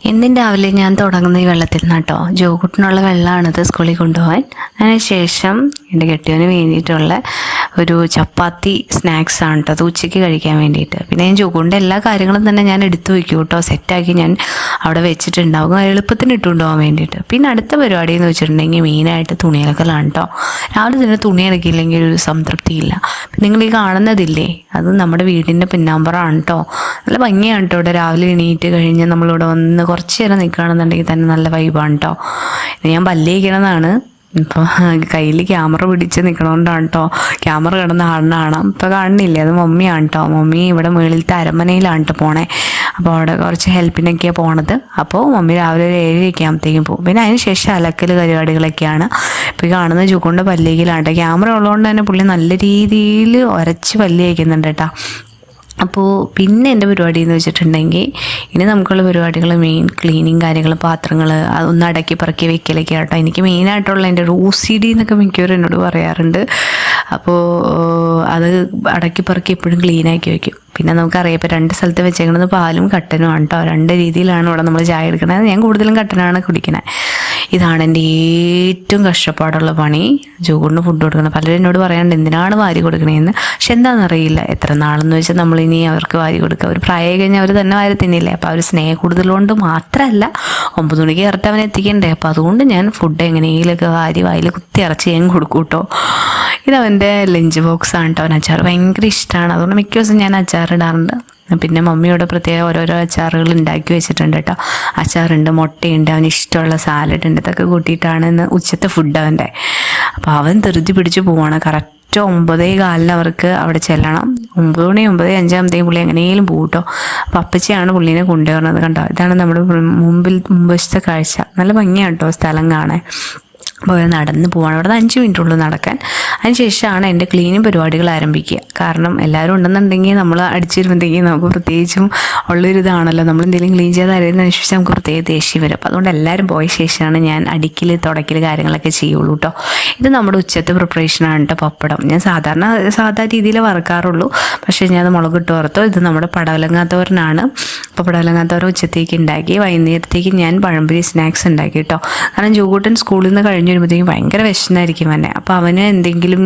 ഇന്നും രാവിലെ ഞാൻ തുടങ്ങുന്ന ഈ വെള്ളത്തിൽ നിന്നാട്ടോ. ജോകുട്ടിനുള്ള വെള്ളമാണിത് സ്കൂളിൽ കൊണ്ടുപോകാൻ. അതിനുശേഷം എൻ്റെ കെട്ടിയവന് വേണ്ടിയിട്ടുള്ള ഒരു ചപ്പാത്തി സ്നാക്സ് ആണ് കേട്ടോ, അത് ഉച്ചയ്ക്ക് കഴിക്കാൻ വേണ്ടിയിട്ട്. പിന്നെ ഞാൻ ജോകുട്ടിൻ്റെ എല്ലാ കാര്യങ്ങളും തന്നെ ഞാൻ എടുത്തു വയ്ക്കും കേട്ടോ, സെറ്റാക്കി ഞാൻ അവിടെ വെച്ചിട്ടുണ്ടാവും എളുപ്പത്തിന് ഇട്ടുകൊണ്ടുപോകാൻ വേണ്ടിയിട്ട്. പിന്നെ അടുത്ത പരിപാടി എന്ന് വെച്ചിട്ടുണ്ടെങ്കിൽ മെയിനായിട്ട് തുണി അലക്കലാണ് കേട്ടോ. രാവിലെ തന്നെ തുണി അലക്കിയില്ലെങ്കിൽ ഒരു സംതൃപ്തിയില്ല. നിങ്ങൾ ഈ കാണുന്നതില്ലേ, അത് നമ്മുടെ വീടിൻ്റെ പിന്നാമ്പറാണ് കേട്ടോ. നല്ല ഭംഗിയാണ് കേട്ടോ. ഇവിടെ രാവിലെ എണീറ്റ് കഴിഞ്ഞ് നമ്മളിവിടെ വന്ന് കുറച്ച് നേരം നിൽക്കുകയാണെന്നുണ്ടെങ്കിൽ തന്നെ നല്ല വൈബാണ് കേട്ടോ. ഞാൻ പല്ലേക്കണതാണ്. ഇപ്പോൾ കയ്യിൽ ക്യാമറ പിടിച്ച് നിൽക്കണോണ്ടാണ് കേട്ടോ. ക്യാമറ കിടന്ന് കാണണം. ഇപ്പോൾ കാണുന്നില്ലേ, അത് മമ്മിയാണ് കേട്ടോ. മമ്മി ഇവിടെ മുകളിലത്തെ അരമനയിലാണ് കേട്ടോ പോണേ. അപ്പോൾ അവിടെ കുറച്ച് ഹെൽപ്പിനൊക്കെയാണ് പോണത്. അപ്പോൾ മമ്മി രാവിലെ ഒരു 7:00 ആകുമ്പോഴത്തേക്കും പോകും. പിന്നെ അതിന് ശേഷം അലക്കൽ പരിപാടികളൊക്കെയാണ്. ഇപ്പോൾ ഈ കാണുന്ന ജുക്കൊണ്ട് പല്ലേക്കിലാണ് കേട്ടോ. ക്യാമറ ഉള്ളതുകൊണ്ട് തന്നെ പുള്ളി നല്ല രീതിയിൽ ഉരച്ച് പല്ല് തേക്കുന്നുണ്ട് കേട്ടോ. അപ്പോൾ പിന്നെ എൻ്റെ പരിപാടി എന്ന് വെച്ചിട്ടുണ്ടെങ്കിൽ ഇനി നമുക്കുള്ള പരിപാടികൾ മെയിൻ ക്ലീനിങ് കാര്യങ്ങൾ, പാത്രങ്ങൾ അതൊന്ന് അടക്കി പറക്കി വെക്കലൊക്കെ കേട്ടോ. എനിക്ക് മെയിനായിട്ടുള്ള എൻ്റെ OCD എന്നൊക്കെ മിക്കവരും എന്നോട് പറയാറുണ്ട്. അപ്പോൾ അത് അടക്കി പറക്കി എപ്പോഴും ക്ലീനാക്കി വയ്ക്കും. പിന്നെ നമുക്കറിയാം ഇപ്പോൾ 2 സ്ഥലത്ത് വെച്ചേക്കുന്നത് പാലും കട്ടനുമാണ് കേട്ടോ. 2 രീതിയിലാണ് ഇവിടെ നമ്മൾ ചായ എടുക്കുന്നത്. ഞാൻ കൂടുതലും കട്ടനാണ് കുടിക്കുന്നത്. ഇതാണ് എൻ്റെ ഏറ്റവും കഷ്ടപ്പാടുള്ള പണി, ജോഗുണ്ടിന് ഫുഡ് കൊടുക്കണം. പലരും എന്നോട് പറയാണ്ട് എന്തിനാണ് വാരി കൊടുക്കണേന്ന്. പക്ഷെ എന്താണെന്നറിയില്ല, എത്ര നാളെന്ന് വെച്ചാൽ നമ്മളിനി അവർക്ക് വാരി കൊടുക്കുക. ഒരു പ്രായം കഴിഞ്ഞാൽ അവർ തന്നെ വാരി തിന്നില്ലേ. അപ്പോൾ അവർ സ്നേഹം കൂടുതലുകൊണ്ട് മാത്രമല്ല, 9 മണിക്ക് കറക്റ്റ് അവനെ എത്തിക്കണ്ടേ. അപ്പോൾ അതുകൊണ്ട് ഞാൻ ഫുഡ് എങ്ങനെയെങ്കിലുമൊക്കെ വാരി വായിൽ കുത്തി ഇറച്ചി ഞാൻ കൊടുക്കും കേട്ടോ. ഇതവൻ്റെ ലഞ്ച് ബോക്സാണ് കേട്ടോ. അവൻ അച്ചാർ ഭയങ്കര ഇഷ്ടമാണ്. അതുകൊണ്ട് മിക്ക ദിവസം ഞാൻ അച്ചാർ ഇടാറുണ്ട്. പിന്നെ മമ്മിയോട് പ്രത്യേകം ഓരോരോ അച്ചാറുകൾ ഉണ്ടാക്കി വെച്ചിട്ടുണ്ട് കേട്ടോ. അച്ചാറുണ്ട്, മുട്ടയുണ്ട്, അവന് ഇഷ്ടമുള്ള സാലഡ് ഉണ്ട്. ഇതൊക്കെ കൂട്ടിയിട്ടാണ് ഇന്ന് ഉച്ചത്തെ ഫുഡ് അവൻ്റെ. അപ്പോൾ അവൻ ധൃതി പിടിച്ച് പോവാണ്. കറക്റ്റ് 9:15 അവർക്ക് അവിടെ ചെല്ലണം. 9 മണി 9:05 ആകുമ്പോഴത്തേക്കും പുള്ളി എങ്ങനെയും പോകും കേട്ടോ. അപ്പോൾ അപ്പച്ചിയാണ് പുള്ളീനെ കൊണ്ടുവരുന്നത് കണ്ടോ. ഇതാണ് നമ്മുടെ മുമ്പത്തെ കാഴ്ച. നല്ല ഭംഗിയാണ് കേട്ടോ സ്ഥലം കാണാൻ. അപ്പോൾ നടന്ന് പോവാണ്. അവിടെ 5 മിനിറ്റ് ഉള്ളൂ നടക്കാൻ. അതിനുശേഷമാണ് എൻ്റെ ക്ലീനിങ് പരിപാടികൾ ആരംഭിക്കുക. കാരണം എല്ലാവരും ഉണ്ടെന്നുണ്ടെങ്കിൽ നമ്മൾ അടിച്ചിരുമ്പോഴത്തേക്കും നമുക്ക് പ്രത്യേകിച്ചും ഉള്ളൊരിതാണല്ലോ, നമ്മൾ എന്തെങ്കിലും ക്ലീൻ ചെയ്ത് അറിയുന്നതിനനുസരിച്ച് നമുക്ക് പ്രത്യേക ദേഷ്യം വരും. അപ്പോൾ അതുകൊണ്ട് എല്ലാവരും പോയ ശേഷമാണ് ഞാൻ അടിക്കൽ തുടക്കൽ കാര്യങ്ങളൊക്കെ ചെയ്യുള്ളൂ കേട്ടോ. ഇത് നമ്മുടെ ഉച്ചത്തെ പ്രിപ്പറേഷനാണ് കേട്ടോ. പപ്പടം ഞാൻ സാധാ രീതിയിൽ വറുക്കാറുള്ളൂ. പക്ഷേ ഞാൻ അത് മുളകിട്ട് വറുത്തോ. ഇത് നമ്മുടെ പടവലങ്ങാത്തോരനാണ്. അപ്പോൾ പടവലങ്ങാത്തോരൻ ഉച്ചത്തേക്ക് ഉണ്ടാക്കി. വൈകുന്നേരത്തേക്ക് ഞാൻ പഴംപൊരി സ്നാക്സ് ഉണ്ടാക്കി കേട്ടോ. കാരണം ജോകൂട്ടൻ സ്കൂളിൽ നിന്ന് കഴിഞ്ഞ് വരുമ്പോഴത്തേക്കും ഭയങ്കര വിശന്നായിരിക്കും തന്നെ. അപ്പോൾ അവന് എന്തെങ്കിലും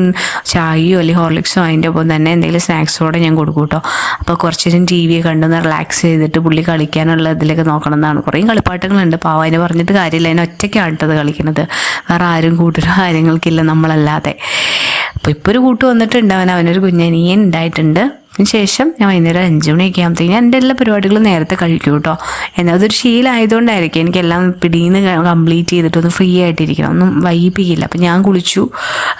ചായയോ അല്ലെങ്കിൽ ഹോർലിക്സോ അതിൻ്റെ ഒപ്പം തന്നെ എന്തെങ്കിലും സ്നാക്സോടെ ഞാൻ കൊടുക്കും കേട്ടോ. അപ്പോൾ കുറച്ച് നേരം TV കണ്ടൊന്ന് റിലാക്സ് ചെയ്തിട്ട് പുള്ളി കളിക്കാനുള്ള ഇതിലൊക്കെ നോക്കണം എന്നാണ്. കുറേ കളിപ്പാട്ടങ്ങളുണ്ട്. പാവം അതിനെ പറഞ്ഞിട്ട് കാര്യമില്ല. അതിനെ ഒറ്റയ്ക്കാണ് കേട്ടത് കളിക്കുന്നത്. വേറെ ആരും കൂട്ടൊരു കാര്യങ്ങൾക്കില്ല നമ്മളല്ലാതെ. അപ്പോൾ ഇപ്പോൾ ഒരു കൂട്ട് വന്നിട്ടുണ്ട്. അവനൊരു കുഞ്ഞനിയൻ ഉണ്ടായിട്ടുണ്ട്. അതിനുശേഷം ഞാൻ വൈകുന്നേരം 5 മണിയൊക്കെ ആകുമ്പോഴത്തേക്കും ഞാൻ എൻ്റെ എല്ലാ പരിപാടികളും നേരത്തെ കഴിക്കും കേട്ടോ. എന്നാൽ അതൊരു ശീലമായതുകൊണ്ടായിരിക്കും എനിക്കെല്ലാം പിടിയിന്ന് കംപ്ലീറ്റ് ചെയ്തിട്ടൊന്ന് ഫ്രീ ആയിട്ടിരിക്കണം, ഒന്നും വൈകിപ്പിക്കില്ല. അപ്പം ഞാൻ കുളിച്ചു,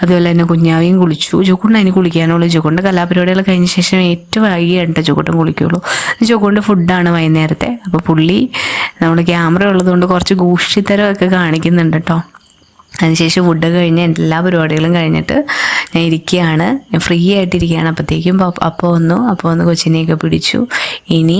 അതുപോലെ തന്നെ കുഞ്ഞാവിയും കുളിച്ചു. ജോക്കൊണ്ട് അതിന് കുളിക്കാനുള്ളൂ. ജോക്കൊണ്ട് കലാപരിപാടികൾ കഴിഞ്ഞ ശേഷം ഏറ്റവും വൈകിയായിട്ട് ജോക്കൂട്ടൻ കുളിക്കുള്ളൂ. ജോക്കൊണ്ട് ഫുഡാണ് വൈകുന്നേരത്തെ. അപ്പോൾ പുള്ളി നമ്മൾ ക്യാമറ ഉള്ളതുകൊണ്ട് കുറച്ച് ഗൂഷിത്തരമൊക്കെ കാണിക്കുന്നുണ്ട് കേട്ടോ. അതിനുശേഷം ഫുഡ് കഴിഞ്ഞ് എല്ലാ പരിപാടികളും കഴിഞ്ഞിട്ട് ഞാൻ ഇരിക്കുകയാണ്, ഫ്രീ ആയിട്ടിരിക്കുകയാണ്. അപ്പോഴത്തേക്കും അപ്പോൾ ഒന്ന് കൊച്ചിനെയൊക്കെ പിടിച്ചു. ഇനി